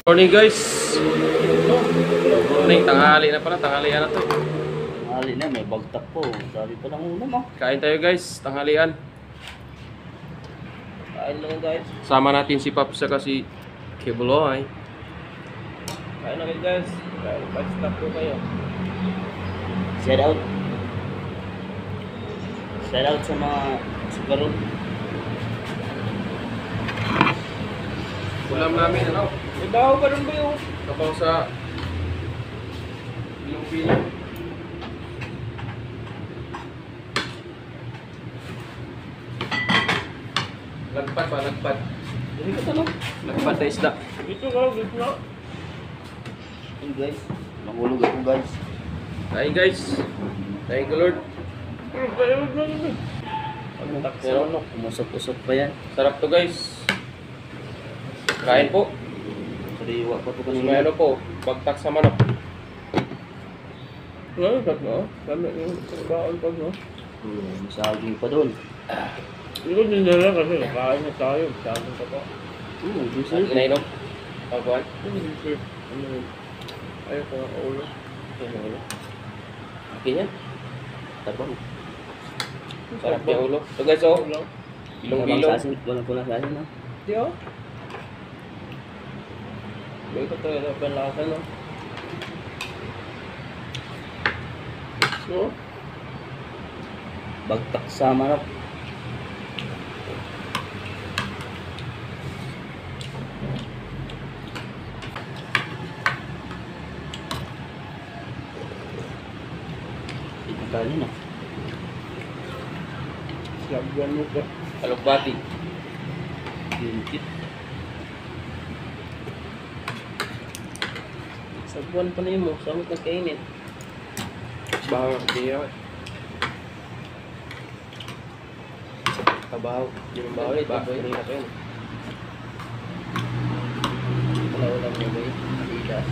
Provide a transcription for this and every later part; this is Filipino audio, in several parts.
Morning guys. Morning, tanghali na pala, tanghalian na to. Tanghali na, may bagtak po. Sabi pa lang ulam Kain tayo guys, tanghalian. Kain lang guys. Sama natin si Pops saka si Kibuloy. Kain na kayo guys. Bagtak po kayo. Shout out. Shout out sa mga sigaro. Ulam namin ano? May baho pa rin ba yun? Kapaw sa bilong-bilong. Lagpat pa, lagpat. Hindi ka tanong. Lagpat na isda. Dito na. Hey guys. Mahulog ako guys. Kain guys. Thank you Lord. Bagtak sa manok. Umusok-usok pa yan. Sarap to guys. Kain po. Sariwa pa ito May kanina. ano po, bagtak sa manok. Ano ba no? Dami yung baon pa no? Masaging pa doon. Hindi ko din nila kasi nakain na tayo. Masaging pa pa. Gusto Ano inainom? Pagkuhan? Ayaw ko nga ulo. Okay yan. Tabang. Sarap yung ulo. So guys, oh. Bilong-bilong. Walang pula sa asin, no? Di oh. May ko talaga panlasa, no? No? Bagtak sa manok. Itakanin na. Sabuan mo ka. Alokbati. Gintit. Sabuan pa na yun mo. Samot na kainit. Bahaw hindi yan. Kabahaw. Yung bahaw eh. Bahaw hindi na yun. Wala mo ba yun? Adidas.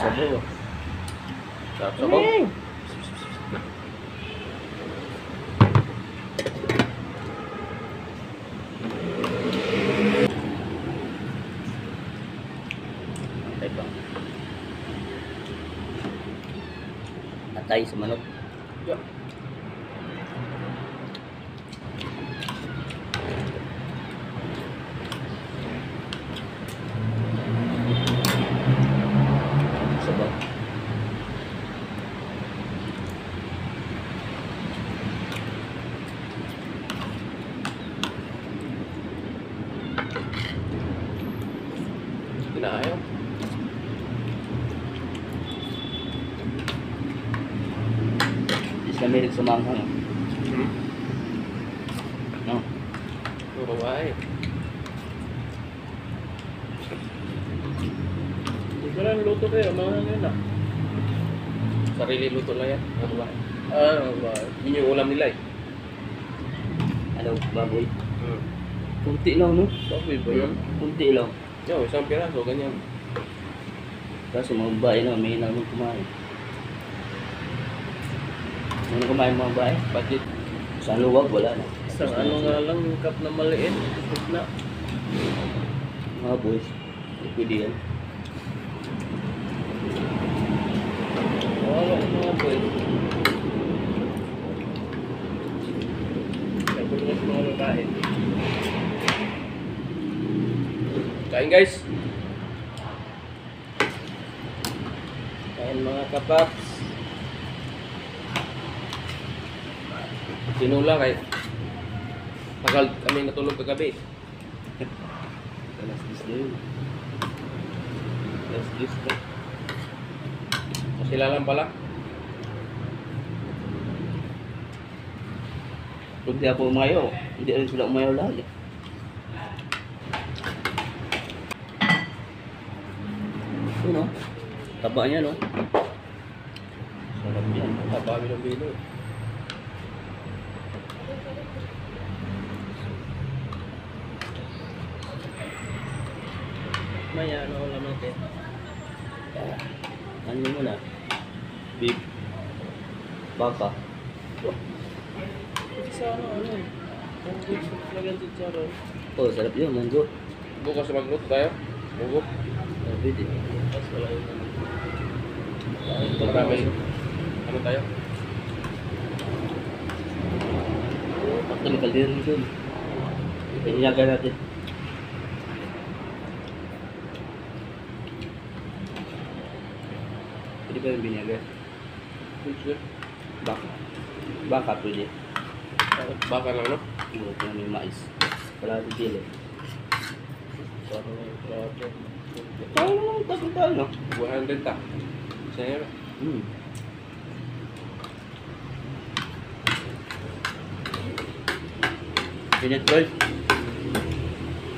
Sabaw. Sarap sabaw. Atay sa manok. Yeah. Sabaw. Kinaayaw. Kami rin sumanghang. No? Puro bahay. Hindi ko lang luto kayo. Mga nga na. Sarili luto lang yan. Ano ba? Ba? Yun yung ulam nila eh. Ano, baboy? Kunti lang, no? Baboy ba yun? Kunti lang. Yo, isang piraso, ganyan. Kaso mga babae na, may namin kumain. Ano kumain mga babae? Budget. Sa luwag, wala na. Isang ano nga lang, yung cup na maliit. Ito na. Mga boys, pwede yan. Wala ko mga boy. Sabi ko sa mga babae. Kain guys. Kain mga kapaps. Sinula kay tagal kami natulog kagabi. Alas 10 na yun. Alas 10 na. Sila lang pala. Kung di ako umayaw, hindi rin sila umayaw lagi. Ito no? Taba niya no? Sarap yan. Taba bilong-bilong. Maya, ano ulam natin? Ano mo na? Beef. Baka. Sa ano, Lagyan si Charon. Oh, sarap yun, mango. Bukas magluto tayo. Bugo. Pwede. Tapos wala yun. Marami. Ano tayo? Actually, kaldero rin dun. Iniyaga natin. Pwede ba yung binyaga? Baka. Baka pwede. Baka lang, no? Buhat na may mais. Wala din dili. Parang may problem. Kaya naman tagal no? 100 ta. Saya ba? Minute boy.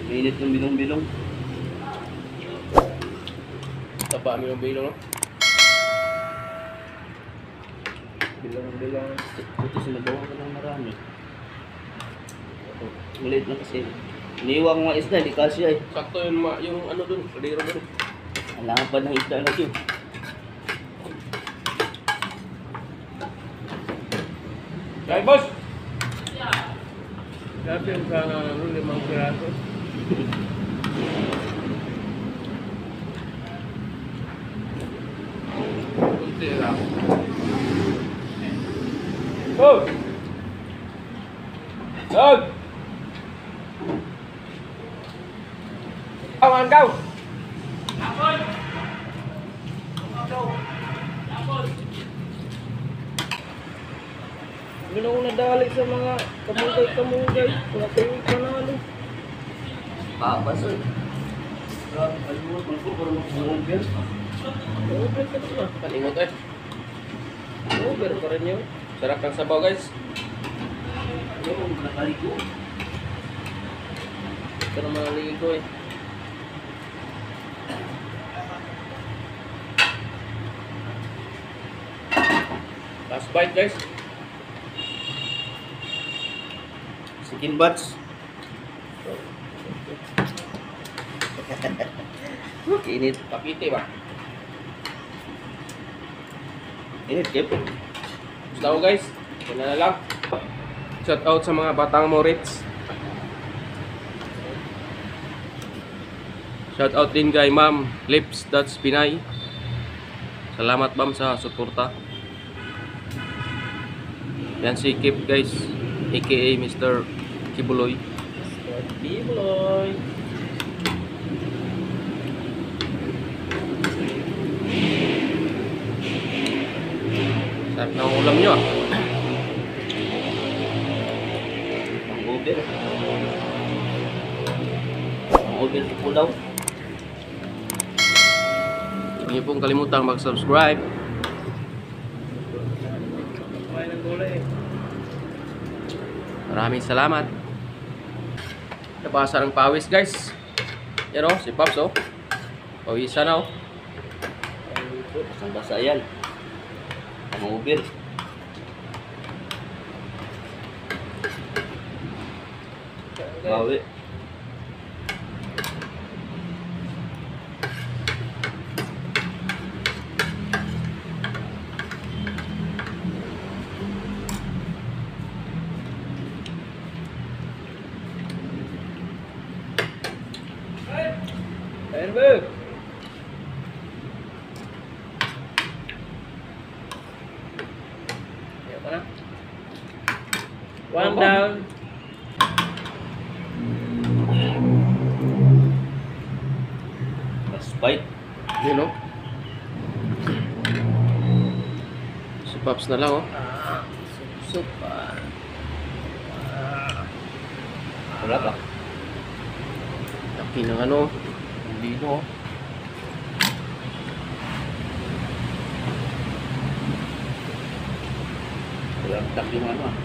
Minute ng bilong-bilong. Taba mo yung bilong, no? Bilang-bilang. Ito sinabawa ko ng marami. Maliit lang kasi. Iniiwan ko mga isda, di kasi ay. Sakto yun, yung ano dun, kadiro dun. Alangan pa ng isda na yun. Kaya, boss! Grabe yung ano, 5 piraso. Kunti lang. Go! Dog! Awan kau! Hindi na ako nadali sa mga kamugay-kamugay. Wala kayong panalo. Papas eh. Grabe, ayun, malko, parang mag-over. Over ka naman. Kalimot eh. Over pa rin yun. Sarap ng sabaw, guys. Ayun, nakaligo. Ito naman naligo eh. Last bite, guys. Chicken butts. Init. Pakiti ba? Init, Kip. Gusto ko, guys. Yan na lang. Shout out sa mga batang Moritz. Shout out din kay Ma'am Lips That's Pinay. Salamat ma'am sa suporta. Yan si Kip, guys, aka Mr. Kibuloy. Bibuloy. Sarap ng ulam nyo ah. Pang-over. Pang-over po daw. Huwag niyo pong kalimutang mag-subscribe. Kumain ng gulay eh. Maraming salamat. Nabasa ng pawis, guys. Yan o, si Pops o. Pawisan na o. Basang-basa yan. Pang-over. Bawi. Ayan ba? Ayan ka na. One down. Last bite. Yun o. Si Pops na lang o. Sup ah. Wala pa. Laki ng ano. Hindi no. Wala pa tak yung ano ah.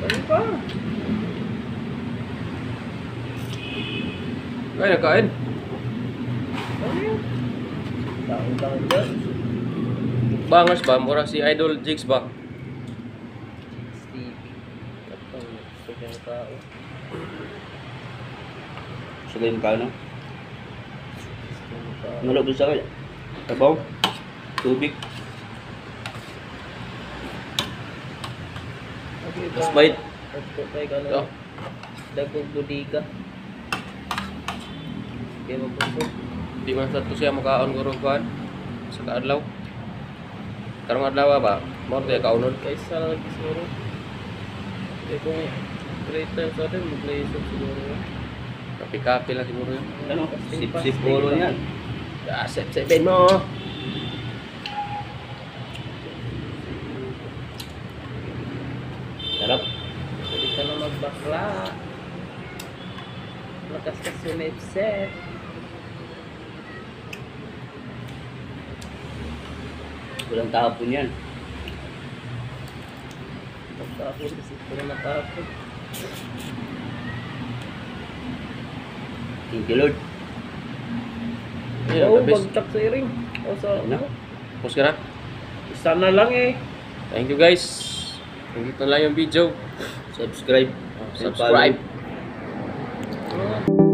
Ano pa? Kaya nakain. Ano yun? Taon-taon dyan. Bangers ba? Mura si Idol Jigs ba? Stevie. Gusto niya yung tao. Sila yung kano. Gusto niya yung tao. Nalog doon sa akin. Tabaw. Tubig. Okay, Sprite. Ito kay Ito. ano. Dagog bodega. Kaya mapuso. Di man sa to siya makaon guro kuan sa kaadlaw. Karong adlaw ba? Mo tayo kaunon. Kaysa lagi siguro. Kaya kung greater sa atin, mag-laser siguro yun. Kape-kape lang siguro yun. Ano? Sip-sip bolo yan. Ah, sep-sepin mo. Sarap. Pwede ka na magbakla. Lakas ka sumipset. Walang tapon yan. Magtapon kasi ito na matapon. Thank you, Lord. Ayun, Oo, the best. bagtak sa iring. O sa Ano? Pause ka na. Isa na lang eh. Thank you guys. Dito lang yung video. Subscribe. Subscribe. Oo.